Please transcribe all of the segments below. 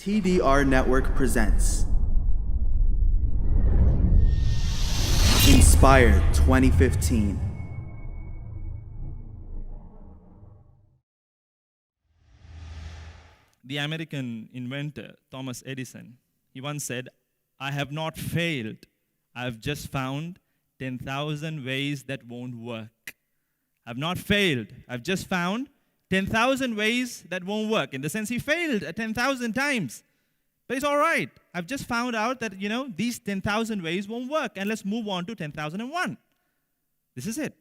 TDR Network presents Inspired 2015. The American inventor, Thomas Edison, he once said, "I have not failed. I've just found 10,000 ways that won't work." I've not failed. I've just found 10,000 ways that won't work. In the sense, he failed 10,000 times. But it's all right. I've just found out that, these 10,000 ways won't work. And let's move on to 10,001. This is it.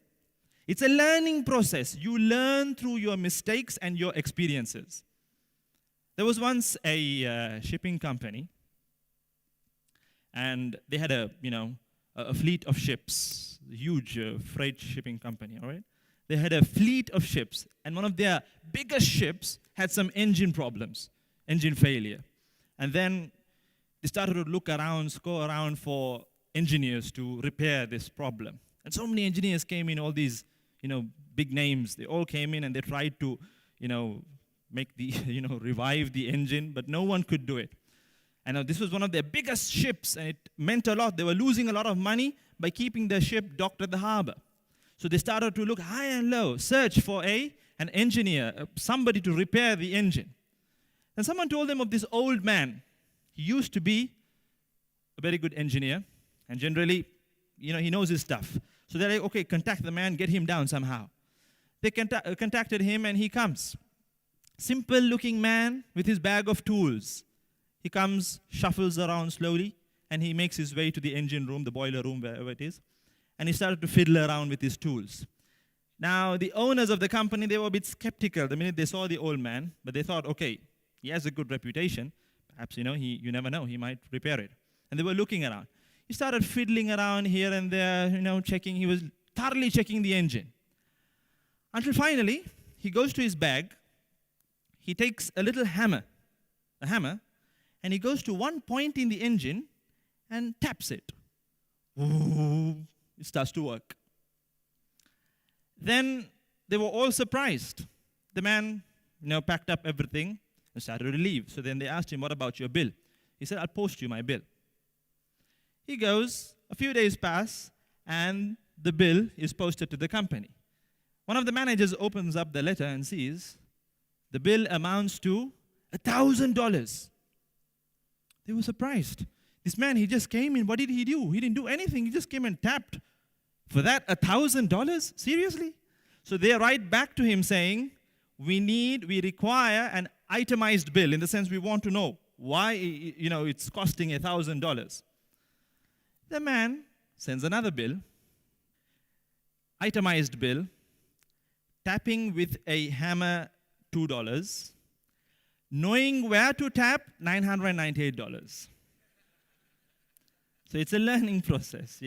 It's a learning process. You learn through your mistakes and your experiences. There was once a shipping company, and they had a fleet of ships, a huge freight shipping company, all right? They had a fleet of ships, and one of their biggest ships had some engine problems, engine failure. And then they started to look around, scour around for engineers to repair this problem. And so many engineers came in, all these, big names. They all came in and they tried to, make the, revive the engine, but no one could do it. And this was one of their biggest ships, and it meant a lot. They were losing a lot of money by keeping their ship docked at the harbor. So they started to look high and low, search for an engineer, somebody to repair the engine. And someone told them of this old man. He used to be a very good engineer, and generally, he knows his stuff. So they're like, okay, contact the man, get him down somehow. They contacted him, and he comes. Simple-looking man with his bag of tools. He comes, shuffles around slowly, and he makes his way to the engine room, the boiler room, wherever it is. And he started to fiddle around with his tools. Now, the owners of the company, they were a bit skeptical the minute they saw the old man, but they thought, okay, he has a good reputation. Perhaps, you never know, he might repair it. And they were looking around. He started fiddling around here and there, checking. He was thoroughly checking the engine. Until finally, he goes to his bag. He takes a little hammer, and he goes to one point in the engine and taps it. Ooh. It starts to work. Then they were all surprised. The man, packed up everything and started to leave. So then they asked him, "What about your bill?" He said, "I'll post you my bill." He goes, a few days pass, and the bill is posted to the company. One of the managers opens up the letter and sees the bill amounts to $1,000. They were surprised. This man, he just came in. What did he do? He didn't do anything. He just came and tapped. For that, $1,000? Seriously? So they write back to him saying, we require an itemized bill, in the sense we want to know why, it's costing $1,000. The man sends another bill, itemized bill, tapping with a hammer $2, knowing where to tap $998. So it's a learning process,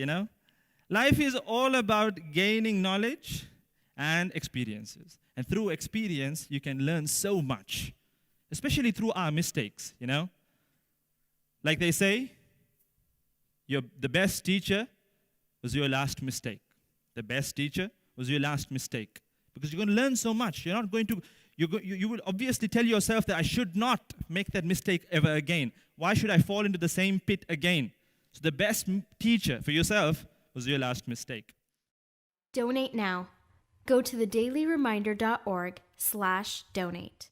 Life is all about gaining knowledge and experiences. And through experience, you can learn so much, especially through our mistakes, Like they say, the best teacher was your last mistake. The best teacher was your last mistake. Because you're going to learn so much. You're not going to, you will obviously tell yourself that I should not make that mistake ever again. Why should I fall into the same pit again? So the best teacher for yourself was your last mistake. Donate now. Go to thedailyreminder.org/donate.